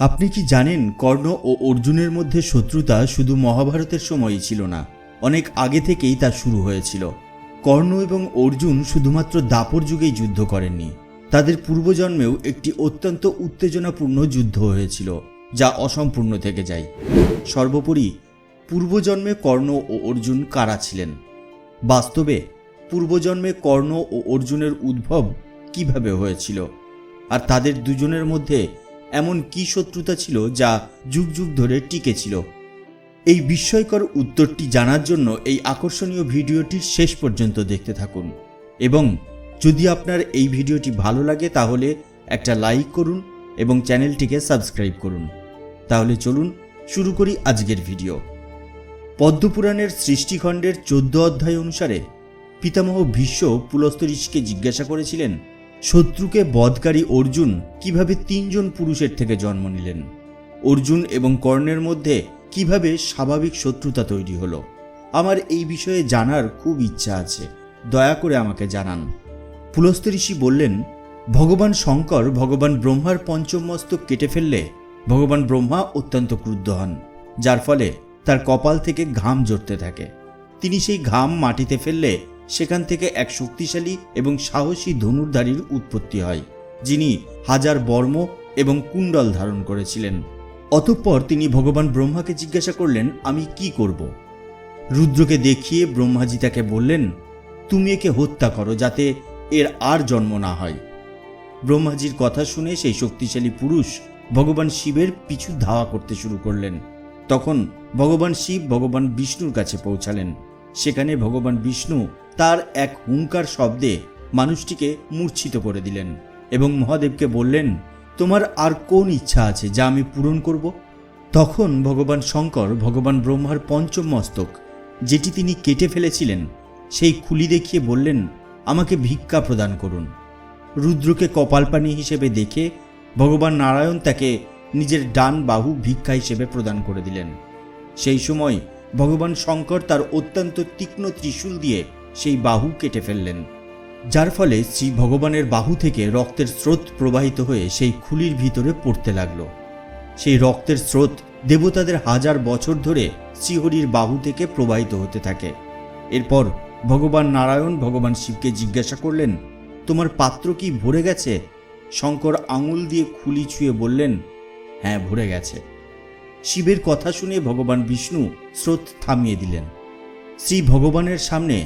আপনি কি জানেন কর্ণ ও অর্জুনের মধ্যে শত্রুতা শুধু মহাভারতের সময়ই ছিল না, অনেক আগে থেকেই তা শুরু হয়েছিল। কর্ণ এবং অর্জুন শুধুমাত্র দাপর যুগেই যুদ্ধ করেননি, তাদের পূর্বজন্মেও একটি অত্যন্ত উত্তেজনাপূর্ণ যুদ্ধ হয়েছিল যা অসম্পূর্ণ থেকে যায়। সর্বোপরি পূর্বজন্মে কর্ণ ও অর্জুন কারা ছিলেন? বাস্তবে পূর্বজন্মে কর্ণ ও অর্জুনের উদ্ভব কিভাবে হয়েছিল, আর তাদের দুজনের মধ্যে এমন কি শত্রুতা ছিল যা যুগ যুগ ধরে টিকে ছিল? এই বিস্ময়কর উত্তরটি জানার জন্য এই আকর্ষণীয় ভিডিওটি শেষ পর্যন্ত দেখতে থাকুন, এবং যদি আপনার এই ভিডিওটি ভালো লাগে তাহলে একটা লাইক করুন এবং চ্যানেলটিকে সাবস্ক্রাইব করুন। তাহলে চলুন শুরু করি আজকের ভিডিও। পদ্মপুরাণের সৃষ্টিখণ্ডের 14 অধ্যায় অনুসারে পিতামহ ভীষ্ম পুলস্ত্য ঋষিকে জিজ্ঞাসা করেছিলেন, শত্রুকে বধকারী অর্জুন কিভাবে 3 জন পুরুষের থেকে জন্ম নিলেন? অর্জুন এবং কর্ণের মধ্যে কিভাবে স্বাভাবিক শত্রুতা তৈরি হলো? আমার এই বিষয়ে জানার খুব ইচ্ছা আছে, দয়া করে আমাকে জানান। পুলস্ত্য ঋষি বললেন, ভগবান শঙ্কর ভগবান ব্রহ্মার পঞ্চম মস্তক কেটে ফেললে ভগবান ব্রহ্মা অত্যন্ত ক্রুদ্ধ হন, যার ফলে তার কপাল থেকে ঘাম ঝরতে থাকে। তিনি সেই ঘাম মাটিতে ফেললে সেখান থেকে এক শক্তিশালী এবং সাহসী ধনুর্ধারীর উৎপত্তি হয়, যিনি 1000 বর্ম এবং কুণ্ডল ধারণ করেছিলেন। অতঃপর তিনি ভগবান ব্রহ্মাকে জিজ্ঞাসা করলেন, আমি কি করব? রুদ্রকে দেখিয়ে ব্রহ্মাজি তাকে বললেন, তুমি একে হত্যা করো যাতে এর আর জন্ম না হয়। ব্রহ্মাজির কথা শুনে সেই শক্তিশালী পুরুষ ভগবান শিবের পিছু ধাওয়া করতে শুরু করলেন। তখন ভগবান শিব ভগবান বিষ্ণুর কাছে পৌঁছালেন। সেখানে ভগবান বিষ্ণু তার এক হুঙ্কার শব্দে মানুষটিকে মূর্ছিত করে দিলেন এবং মহাদেবকে বললেন, তোমার আর কোন ইচ্ছা আছে যা আমি পূরণ করব? তখন ভগবান শঙ্কর ভগবান ব্রহ্মার পঞ্চম মস্তক, যেটি তিনি কেটে ফেলেছিলেন, সেই খুলি দেখিয়ে বললেন, আমাকে ভিক্ষা প্রদান করুন। রুদ্রকে কপালপানি হিসেবে দেখে ভগবান নারায়ণ তাকে নিজের ডান বাহু ভিক্ষা হিসেবে প্রদান করে দিলেন। সেই সময় ভগবান শঙ্কর তার অত্যন্ত তীক্ষ্ণ ত্রিশূল দিয়ে সেই বাহু কেটে ফেললেন, যার ফলে শ্রী ভগবানের বাহু থেকে রক্তের স্রোত প্রবাহিত হয়ে সেই খুলির ভিতরে পড়তে লাগল। সেই রক্তের স্রোত দেবতাদের 1000 বছর ধরে শ্রীহরির বাহু থেকে প্রবাহিত হতে থাকে। এরপর ভগবান নারায়ণ ভগবান শিবকে জিজ্ঞাসা করলেন, তোমার পাত্র কি ভরে গেছে? শঙ্কর আঙুল দিয়ে খুলি ছুঁয়ে বললেন, হ্যাঁ, ভরে গেছে। শিবের কথা শুনে ভগবান বিষ্ণু স্রোত থামিয়ে দিলেন। শ্রী ভগবানের সামনে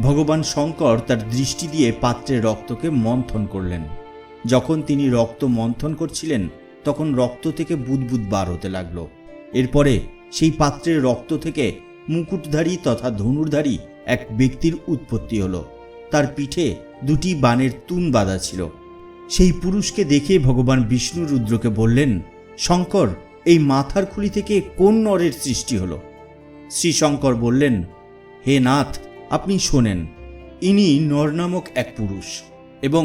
ভগবান শঙ্কর তার দৃষ্টি দিয়ে পাত্রের রক্তকে মন্থন করলেন। যখন তিনি রক্ত মন্থন করছিলেন তখন রক্ত থেকে বুদবুদ বার হতে লাগল। এরপরে সেই পাত্রের রক্ত থেকে মুকুটধারী তথা ধনুর্ধারী এক ব্যক্তির উৎপত্তি হলো। তার পিঠে 2টি বাণের তুন বাঁধা ছিল। সেই পুরুষকে দেখে ভগবান বিষ্ণু রুদ্রকে বললেন, শঙ্কর, এই মাথার খুলি থেকে কোন নরের সৃষ্টি হলো? শ্রী শঙ্কর বললেন, হে নাথ, আপনি শোনেন, ইনি নর নামক এক পুরুষ এবং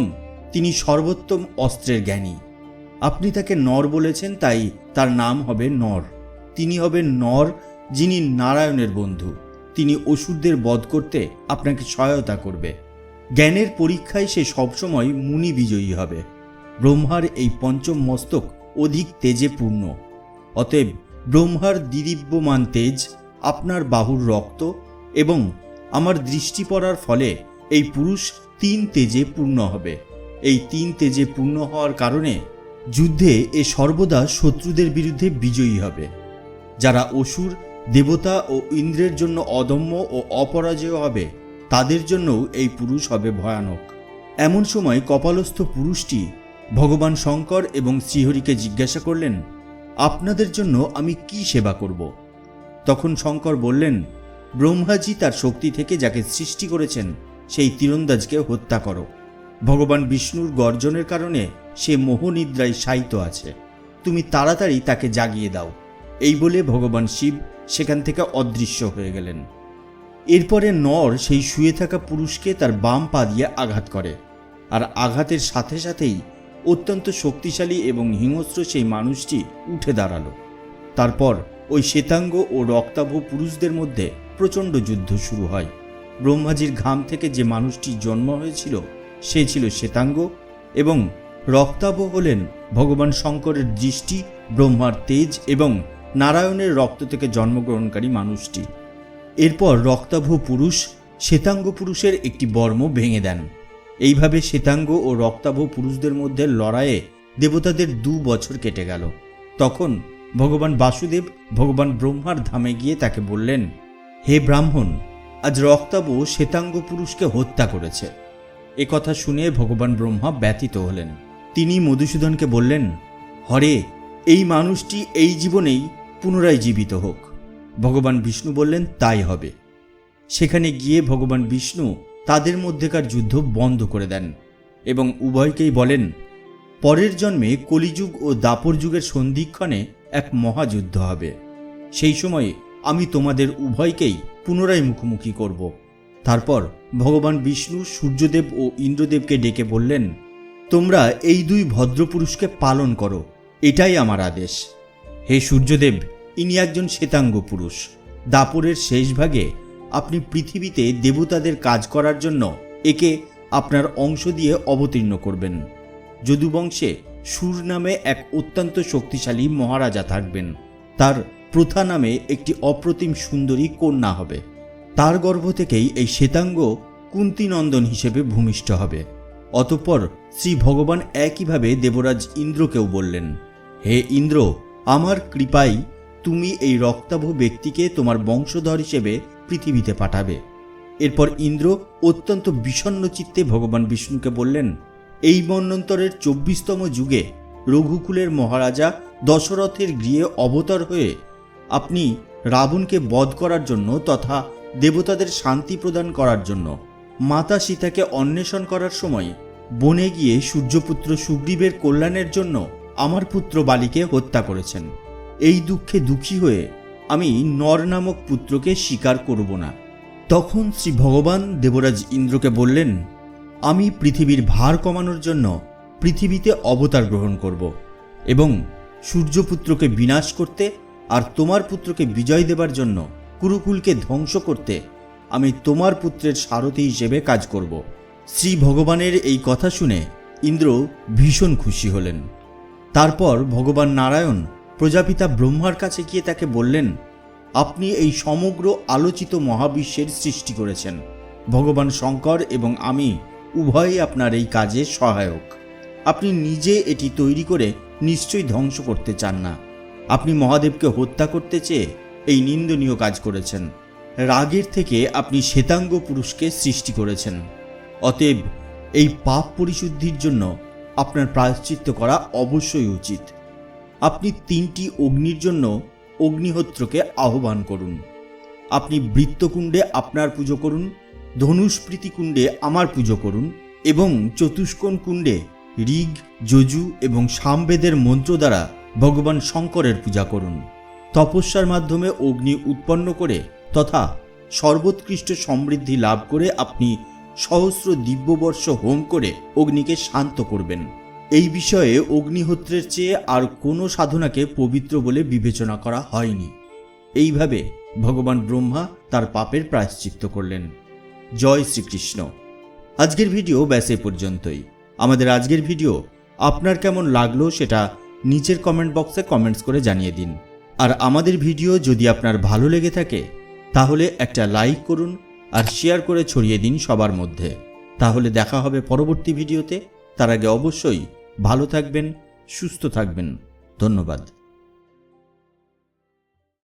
তিনি সর্বোত্তম অস্ত্রের জ্ঞানী। আপনি তাকে নর বলেছেন, তাই তার নাম হবে নর। তিনি হবেন নর যিনি নারায়ণের বন্ধু। তিনি অসুরদের বধ করতে আপনাকে সহায়তা করবে। জ্ঞানের পরীক্ষায় সে সবসময় মুনি বিজয়ী হবে। ব্রহ্মার এই পঞ্চম মস্তক অধিক তেজে পূর্ণ, অতএব ব্রহ্মার দিদিব্যমান তেজ, আপনার বাহুর রক্ত এবং আমার দৃষ্টি পড়ার ফলে এই পুরুষ 3 তেজে পূর্ণ হবে। এই 3 তেজে পূর্ণ হওয়ার কারণে যুদ্ধে এ সর্বদা শত্রুদের বিরুদ্ধে বিজয়ী হবে। যারা অসুর, দেবতা ও ইন্দ্রের জন্য অদম্য ও অপরাজেয় হবে, তাদের জন্যও এই পুরুষ হবে ভয়ানক। এমন সময় কপালস্থ পুরুষটি ভগবান শঙ্কর এবং শ্রীহরিকে জিজ্ঞাসা করলেন, আপনাদের জন্য আমি কি সেবা করব? তখন শঙ্কর বললেন, ব্রহ্মাজি তার শক্তি থেকে যাকে সৃষ্টি করেছেন সেই তীরন্দাজকে হত্যা করো। ভগবান বিষ্ণুর গর্জনের কারণে সে মোহনিদ্রায় শায়িত আছে, তুমি তাড়াতাড়ি তাকে জাগিয়ে দাও। এই বলে ভগবান শিব সেখান থেকে অদৃশ্য হয়ে গেলেন। এরপরে নর সেই শুয়ে থাকা পুরুষকে তার বাম পা দিয়ে আঘাত করে, আর আঘাতের সাথে সাথেই অত্যন্ত শক্তিশালী এবং হিংস্র সেই মানুষটি উঠে দাঁড়ালো। তারপর ওই শ্বেতাঙ্গ ও রক্তাভ পুরুষদের মধ্যে প্রচণ্ড যুদ্ধ শুরু হয়। ব্রহ্মাজির ঘাম থেকে যে মানুষটির জন্ম হয়েছিল সে ছিল শ্বেতাঙ্গ এবং রক্তাভ হলেন ভগবান শঙ্করের দৃষ্টি, ব্রহ্মার তেজ এবং নারায়ণের রক্ত থেকে জন্মগ্রহণকারী মানুষটি। এরপর রক্তাভ পুরুষ শ্বেতাঙ্গ পুরুষের একটি বর্ম ভেঙে দেন। এইভাবে শ্বেতাঙ্গ ও রক্তাভ পুরুষদের মধ্যে লড়াইয়ে দেবতাদের 2 বছর কেটে গেল। তখন ভগবান বাসুদেব ভগবান ব্রহ্মার ধামে গিয়ে তাকে বললেন, হে ব্রাহ্মণ, আজ রক্তাভ শ্বেতাঙ্গ পুরুষকে হত্যা করেছে। এ কথা শুনে ভগবান ব্রহ্মা ব্যথিত হলেন। তিনি মধুসূদনকে বললেন, হরে, এই মানুষটি এই জীবনেই পুনরায় জীবিত হোক। ভগবান বিষ্ণু বললেন, তাই হবে। সেখানে গিয়ে ভগবান বিষ্ণু তাদের মধ্যেকার যুদ্ধ বন্ধ করে দেন এবং উভয়কেই বলেন, পরের জন্মে কলিযুগ ও দাপর যুগের সন্ধিক্ষণে এক মহাযুদ্ধ হবে। সেই সময় আমি তোমাদের উভয়কেই পুনরায় মুখোমুখি করব। তারপর ভগবান বিষ্ণু সূর্যদেব ও ইন্দ্রদেবকে ডেকে বললেন, তোমরা এই 2 ভদ্রপুরুষকে পালন করো, এটাই আমার আদেশ। হে সূর্যদেব, ইনি একজন শ্বেতাঙ্গ পুরুষ। দাপরের শেষ ভাগে আপনি পৃথিবীতে দেবতাদের কাজ করার জন্য একে আপনার অংশ দিয়ে অবতীর্ণ করবেন। যদুবংশে সুর নামে এক অত্যন্ত শক্তিশালী মহারাজা থাকবেন। তার প্রথা নামে একটি অপ্রতিম সুন্দরী কন্যা হবে। তার গর্ভ থেকেই এই শ্বেতাঙ্গ কুন্তিনন্দন হিসেবে ভূমিষ্ঠ হবে। অতঃপর শ্রী ভগবান একইভাবে দেবরাজ ইন্দ্রকেও বললেন, হে ইন্দ্র, আমার কৃপায় তুমি এই রক্তাভ ব্যক্তিকে তোমার বংশধর হিসেবে পৃথিবীতে পাঠাবে। এরপর ইন্দ্র অত্যন্ত বিষণ্ণ চিত্তে ভগবান বিষ্ণুকে বললেন, এই মন্বন্তরের 24তম যুগে রঘুকুলের মহারাজা দশরথের গৃহে অবতার হয়ে আপনি রাবণকে বধ করার জন্য তথা দেবতাদের শান্তি প্রদান করার জন্য মাতা সীতাকে অন্বেষণ করার সময় বনে গিয়ে সূর্যপুত্র সুগ্রীবের কল্যাণের জন্য আমার পুত্র বালিকে হত্যা করেছেন। এই দুঃখে দুঃখী হয়ে আমি নর নামক পুত্রকে স্বীকার করব না। তখন শ্রী ভগবান দেবরাজ ইন্দ্রকে বললেন, আমি পৃথিবীর ভার কমানোর জন্য পৃথিবীতে অবতার গ্রহণ করব এবং সূর্যপুত্রকে বিনাশ করতে আর তোমার পুত্রকে বিজয় দেবার জন্য কুরুকুলকে ধ্বংস করতে আমি তোমার পুত্রের সারথি হিসেবে কাজ করব। শ্রী ভগবানের এই কথা শুনে ইন্দ্র ভীষণ খুশি হলেন। তারপর ভগবান নারায়ণ প্রজাপিতা ব্রহ্মার কাছে গিয়ে তাকে বললেন, আপনি এই সমগ্র আলোচিত মহাবিশ্বের সৃষ্টি করেছেন। ভগবান শঙ্কর এবং আমি উভয়ই আপনার এই কাজে সহায়ক। আপনি নিজে এটি তৈরি করে নিশ্চয়ই ধ্বংস করতে চান না। আপনি মহাদেবকে হত্যা করতে চেয়ে এই নিন্দনীয় কাজ করেছেন। রাগের থেকে আপনি শ্বেতাঙ্গ পুরুষকে সৃষ্টি করেছেন। অতএব এই পাপ পরিশুদ্ধির জন্য আপনার প্রায়শ্চিত্ত করা অবশ্যই উচিত। আপনি 3টি অগ্নির জন্য অগ্নিহোত্রকে আহ্বান করুন। আপনি বৃত্তকুণ্ডে আপনার পুজো করুন, ধনুষ্প্রীতি কুণ্ডে আমার পুজো করুন এবং চতুষ্কোণ কুণ্ডে ঋগ, যজু এবং সামবেদের মন্ত্র দ্বারা ভগবান শঙ্করের পূজা করুন। তপস্যার মাধ্যমে অগ্নি উৎপন্ন করে তথা সর্বোৎকৃষ্ট সমৃদ্ধি লাভ করে আপনি সহস্র দিব্যবর্ষ হোম করে অগ্নিকে শান্ত করবেন। এই বিষয়ে অগ্নিহোত্রের চেয়ে আর কোনো সাধনাকে পবিত্র বলে বিবেচনা করা হয়নি। এইভাবে ভগবান ব্রহ্মা তার পাপের প্রায়শ্চিত্ত করলেন। জয় শ্রীকৃষ্ণ। আজকের ভিডিও ব্যাস এ পর্যন্তই। আমাদের আজকের ভিডিও আপনার কেমন লাগলো সেটা নিচের কমেন্ট বক্সে কমেন্টস করে জানিয়ে দিন। আর আমাদের ভিডিও যদি আপনার ভালো লেগে থাকে তাহলে একটা লাইক করুন আর শেয়ার করে ছড়িয়ে দিন সবার মধ্যে। তাহলে দেখা হবে পরবর্তী ভিডিওতে। তার আগে অবশ্যই ভালো থাকবেন, সুস্থ থাকবেন। ধন্যবাদ।